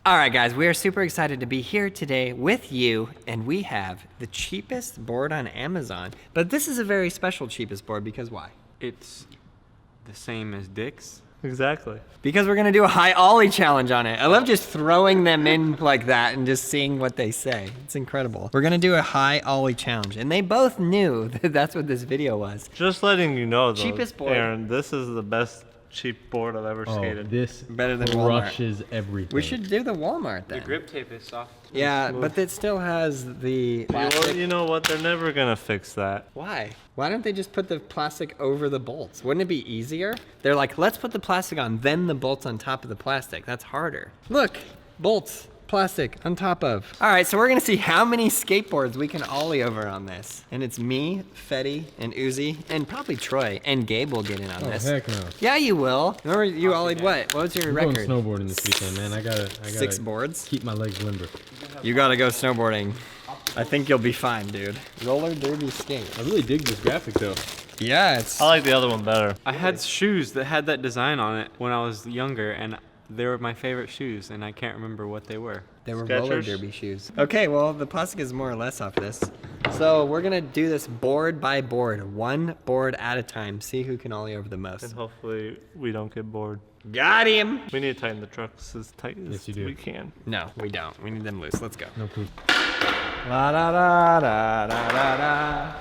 All right, guys, we are super excited to be here today with you, and we have the cheapest board on Amazon. But this is a very special cheapest board because why? It's the same as Dick's. Exactly. Because we're gonna do a high Ollie challenge on it. I love just throwing them in like that and just seeing what they say. It's incredible. We're gonna do a high Ollie challenge, and they both knew that that's what this video was. Just letting you know, though, Cheapest board. Aaron, this is the best cheap board I've ever skated. This Better than Walmart. crushes everything. We should do the Walmart The then. grip tape is soft. Yeah, but it still has the Well, plastic. you know what? They're never gonna fix that. Why? Why don't they just put the plastic over the bolts? Wouldn't it be easier? They're like, let's put the plastic on, then the bolts on top of the plastic. That's harder. Look, bolts, plastic on top of. All right, so we're gonna see how many skateboards we can Ollie over on this. And it's me, Fetty, and Uzi, and probably Troy, and Gabe will get in on this. Heck no. Yeah, you will. Remember you Ollied what? What was your I'm record? going snowboarding this weekend, man. I gotta 6 boards? keep my legs limber. You gotta go snowboarding. I think you'll be fine, dude. Roller derby skate. I really dig this graphic though. Yeah, it's... I like the other one better. I had shoes that had that design on it when I was younger, and they were my favorite shoes, and I can't remember what they were. They were roller Skechers? derby shoes. Okay, well, the plastic is more or less off this. So we're gonna do this board by board, one board at a time. See who can Ollie over the And most. hopefully we don't get bored. Got him! We need to tighten the trucks as tight as Yes, you do. we can. No, we don't. We need them loose. Let's go. No poop. La da da da da da da.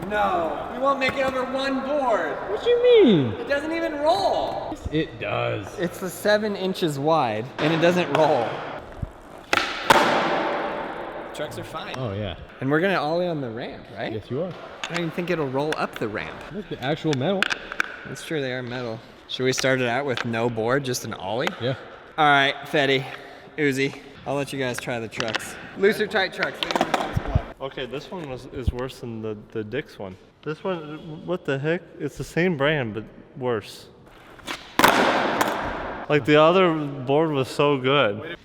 No, we won't make it over one board. What you mean? It doesn't even roll. It does. It's the 7 inches wide, and it doesn't roll. Trucks are fine. Oh yeah. And we're gonna Ollie on the ramp, right? Yes, you are. I don't even think it'll roll up the ramp. Look, the actual metal. That's true, they are metal. Should we start it out with no board, just an Ollie? Yeah. All right, Fetty, Uzi, I'll let you guys try the trucks. Loose or tight trucks? Leave them in the box below. Okay, this one is worse than the Dick's one. This one, what the heck? It's the same brand, but worse. Like the other board was so good.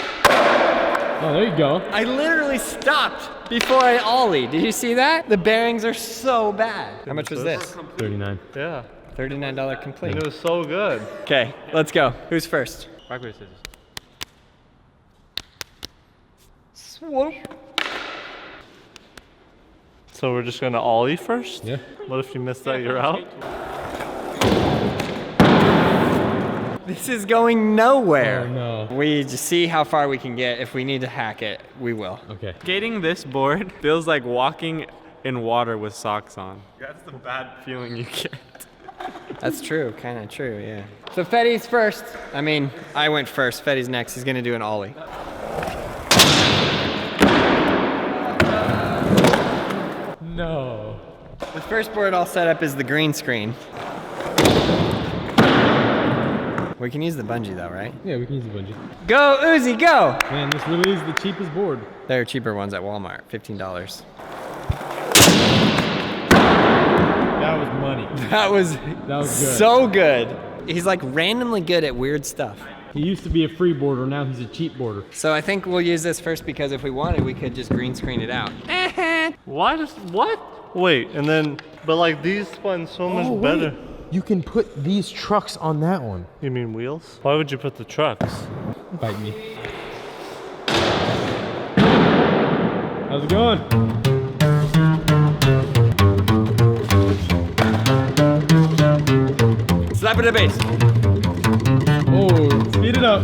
Oh, there you go. I literally stopped before I Ollie. Did you see that? The bearings are so bad. How much was this? 39. Yeah, $39 complete. and it was so good. Okay, let's go. Who's first? Rock, paper, scissors. Swoop. So we're just gonna Ollie first? Yeah. What if you miss that, you're out? This is going nowhere. Oh no. We just see how far we can get. If we need to hack it, we will. Okay. Skating this board feels like walking in water with socks on. That's the bad feeling you get. That's true, kind of true, yeah. So Fetty's first. I mean, I went first. Fetty's next. He's gonna do an Ollie. No. The first board all set up is the green screen. We can use the bungee though, right? Yeah, we can use the bungee. Go, Uzi, go! Man, this really is the cheapest board. There are cheaper ones at Walmart, $15. That was money. That was good. so good. He's like randomly good at weird stuff. He used to be a free boarder, now he's a cheap boarder. So I think we'll use this first because if we wanted, we could just green screen it out. Why does, what? Wait, and then, but like these spun so much better. You can put these trucks on that one. You mean wheels? Why would you put the trucks? Bite me. How's it going? Slap it at base. Oh, speed it up.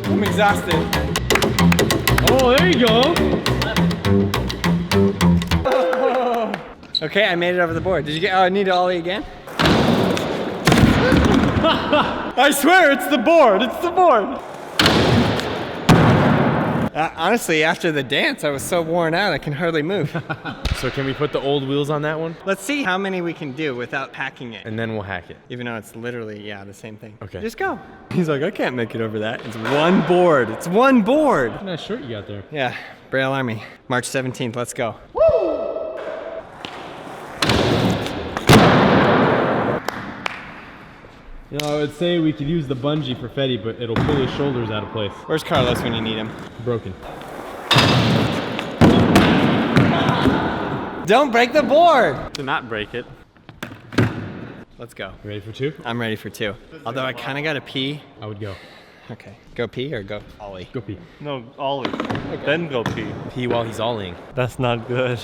I'm exhausted. Oh, there you go. Okay, I made it over the board. Did you get, oh, I need to Ollie again? I swear, it's the board, it's the board. Honestly, after the dance, I was so worn out, I can hardly move. So can we put the old wheels on that one? Let's see how many we can do without packing it. And then we'll hack it. Even though it's literally, yeah, the same thing. Okay. Just go. He's like, I can't make it over that. It's one board. It's one board. What nice shirt you got there. Yeah, Braille Army, March 17th, let's go. You know, I would say we could use the bungee for Fetty, but it'll pull his shoulders out of place. Where's Carlos when you need him? Broken. Don't break the board! Do not break it. Let's go. You ready for 2? I'm ready for 2. Although I kind of gotta pee. I would go. Okay. Go pee or go Ollie? Go pee. No, Ollie. Then go pee. Pee while he's ollying. That's not good.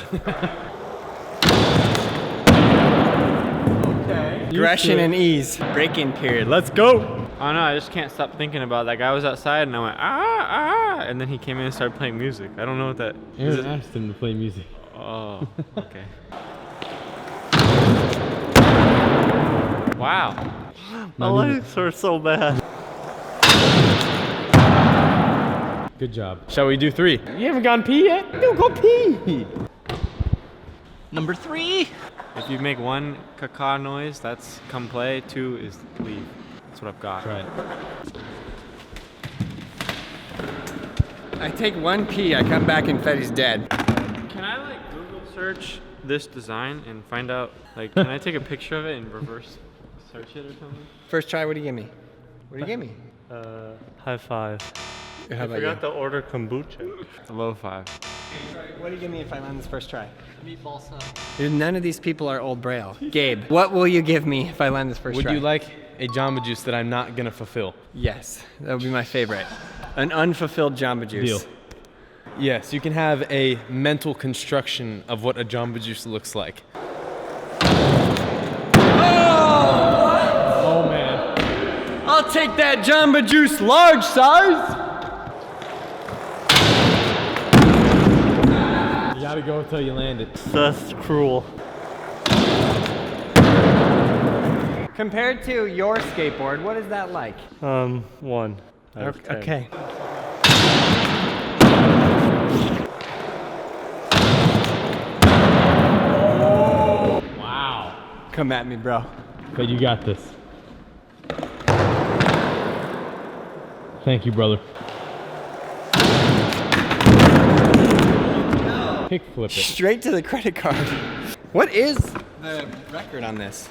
Okay. Aggression and ease. Break-in period. Let's go! Oh no, I just can't stop thinking about that guy was outside and I went ah, and then he came in and started playing music. I don't know what that is. Aaron asked him to play music. Oh, okay. Wow. My legs hurt so bad. Good job. Shall we do 3? You haven't gone pee yet? No, go pee! Number 3. If you make 1 caca noise, that's come play. 2 is leave. That's what I've got. Try it. I take 1 pee, I come back and Fetty's dead. Can I like Google search this design and find out, like, can I take a picture of it and reverse search it or something? First try, what do you give me? What do you give me? High five. How I about forgot you? to order kombucha. A low 5. What do you give me if I land this first try? Meatball sub. None of these people are old Braille. Gabe, what will you give me if I land this first Would try? you like a Jamba Juice that I'm not gonna fulfill? Yes, that would be my favorite. An unfulfilled Jamba Juice. Deal. Yes, you can have a mental construction of what a Jamba Juice looks like. Oh man. I'll take that Jamba Juice large size. You gotta go until you land it. That's cruel. Compared to your skateboard, what is that like? 1 out of 10. Okay. Wow. Come at me, bro. But you got this. Thank you, brother. Kick flip it. Straight to the credit card. What is the record on this?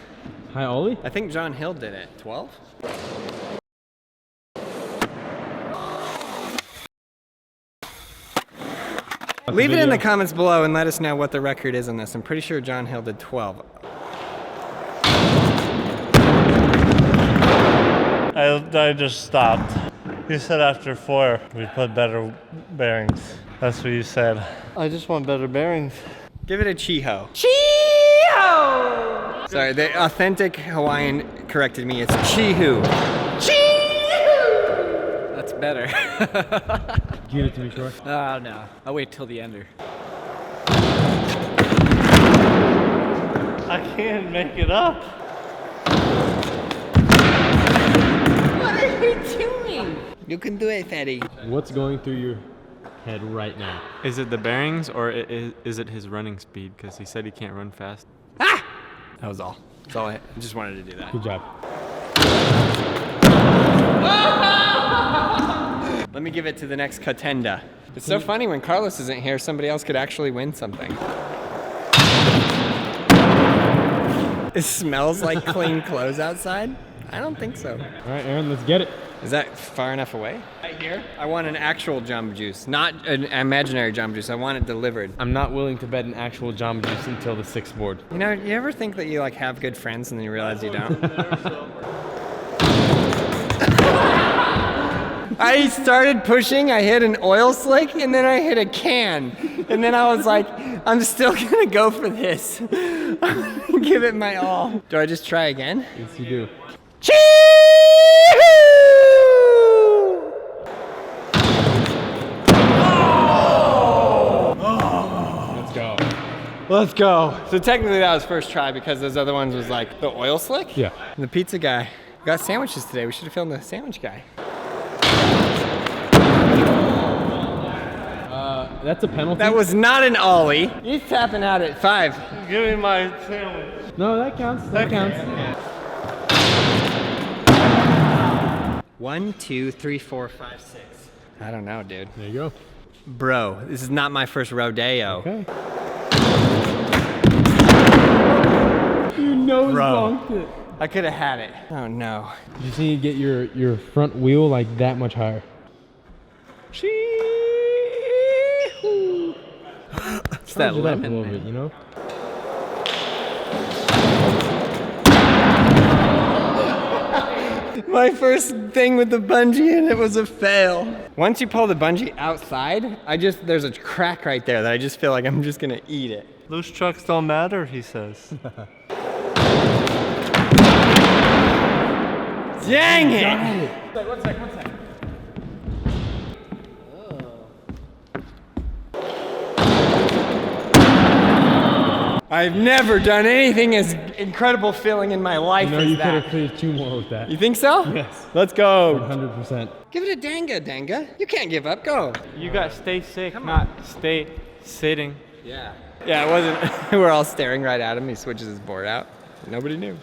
Hi, Ollie. I think John Hill did it. 12? Leave it in the comments below and let us know what the record is on this. I'm pretty sure John Hill did 12. I just stopped. You said after 4 we put better bearings. That's what you said. I just want better bearings. Give it a Chiho. Chiho! Sorry, the authentic Hawaiian corrected me. It's Chihu. Chihu! That's better. Give it to me, Troy. Oh no, I'll wait till the ender. I can't make it up. What are you doing? You can do it, Fetty. What's going through your head right now? Is it the bearings or is it his running speed? Because he said he can't run fast. Ah! That was all. That's all I just wanted to do that. Good job. Let me give it to the next contender. It's so funny when Carlos isn't here, somebody else could actually win something. It smells like clean clothes outside? I don't think so. All right, Aaron, let's get it. Is that far enough away? Right here? I want an actual Jamba Juice, not an imaginary Jamba Juice. I want it delivered. I'm not willing to bet an actual Jamba Juice until the 6th board. You know, you ever think that you like have good friends and then you realize you don't? I started pushing, I hit an oil slick, and then I hit a can. And then I was like, I'm still gonna go for this. I'm gonna give it my all. Do I just try again? Yes, you do. Let's go. Let's go. So technically that was first try because those other ones was like the oil slick? Yeah. And the pizza guy. We got sandwiches today. We should have filmed the sandwich guy. That's a penalty. That was not an ollie. He's tapping out at 5. Give me my sandwich. No, that counts. That counts. 1, 2, 3, 4, 5, 6. I don't know, dude. There you go. Bro, this is not my first rodeo. Okay. You nose Bro. bonked it. I could have had it. Oh no. You just need to get your front wheel like that much higher. It's that Charge it up a lemon, little man. bit, you know? My first thing with the bungee and it was a fail. Once you pull the bungee outside, there's a crack right there that I just feel like I'm just gonna eat it. Loose trucks don't matter, he says. Dang it! One sec. I've never done anything as incredible feeling in my life You know, as you could that. have cleared 2 more with that. You think so? Yes. Let's go. 100%. Give it a danga. You can't give up. Go. You got stay sick, not stay sitting. Yeah. Yeah, it wasn't. We're all staring right at him. He switches his board out. Nobody knew.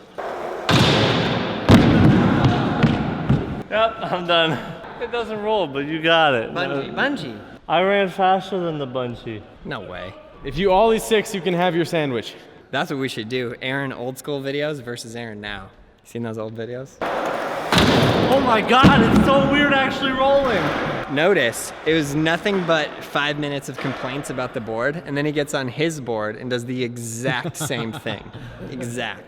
Yep, I'm done. It doesn't roll, but you got it. Bungee. I ran faster than the bungee. No way. If you ollie 6, you can have your sandwich. That's what we should do. Aaron old school videos versus Aaron now. Seen those old videos? Oh my God, it's so weird actually rolling. Notice, it was nothing but 5 minutes of complaints about the board, and then he gets on his board and does the exact same thing. Exact.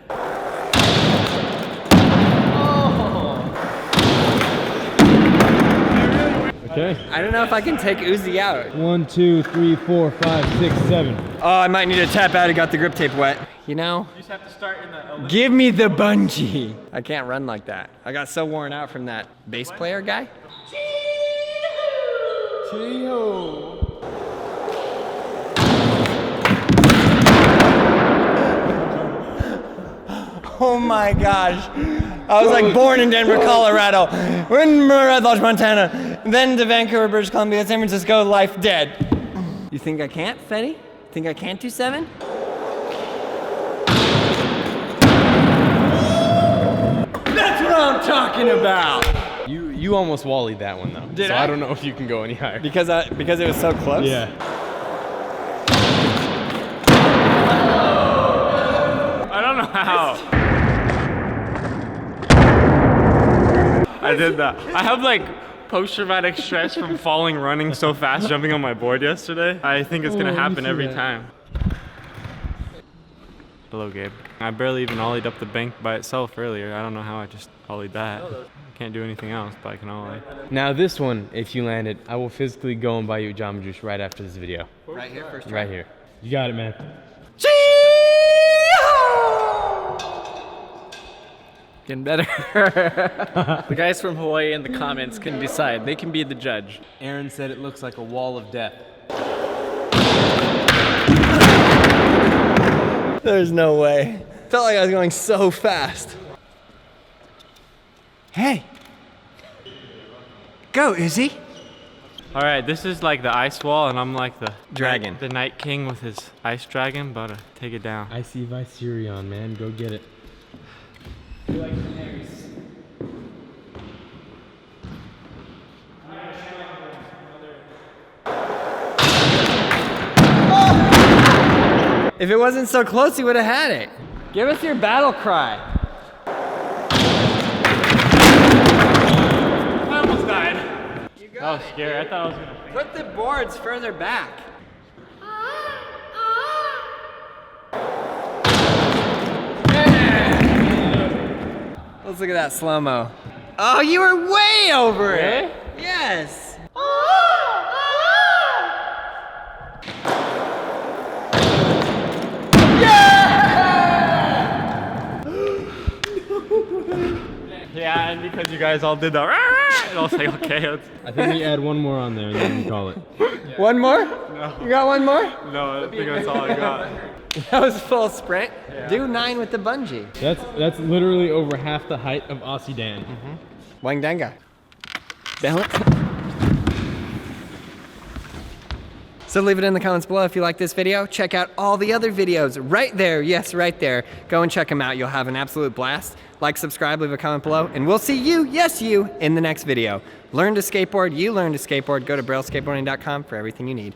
Okay. I don't know if I can take Uzi out. 1, 2, 3, 4, 5, 6, 7. Oh, I might need to tap out. I got the grip tape wet. You know? You just have to start in the Give me the bungee. I can't run like that. I got so worn out from that bass player guy. Oh my gosh. I was like born in Denver, Colorado. We're in Red Lodge, Montana. Then to Vancouver, British Columbia, San Francisco, life dead. You think I can't, Fetty? Think I can't do 7? That's what I'm talking about. You almost wallied that one though. Did so I? I don't know if you can go any higher. Because it was so close? Yeah. I don't know how. I did that. I have like post-traumatic stress from falling running so fast jumping on my board yesterday. I think it's gonna happen every time. Hello, Gabe. I barely even ollied up the bank by itself earlier. I don't know how I just ollied that. Can't do anything else, but I can ollie. Now this one, if you land it, I will physically go and buy you a Jamba Juice right after this video. Right here, first try. Right here. You got it, man. Getting better. The guys from Hawaii in the comments can decide. They can be the judge. Aaron said it looks like a wall of death. There's no way. Felt like I was going so fast. Hey. Go, Izzy. All right, this is like the ice wall, and I'm like the Dragon. the Night King with his ice dragon, but take it down. I see Viserion, man. Go get it. If it wasn't so close, he would have had it. Give us your battle cry. I almost died. That was scary. I thought I was gonna faint. Put the boards further back. Let's look at that slow-mo. Oh, you were way over it. Yes. Yeah, and because you guys all did the and I was like, okay, I think we add one more on there and then we call it. One more? No. You got one more? no, I think that's all I got. That was full sprint. Do 9 with the bungee. That's literally over half the height of Aussie Dan. Wang Danga. Balance. So leave it in the comments below if you like this video. Check out all the other videos right there. Yes, right there. Go and check them out. You'll have an absolute blast. Like, subscribe, leave a comment below, and we'll see you, yes you, in the next video. Learn to skateboard, you learn to skateboard. Go to brailleskateboarding.com for everything you need.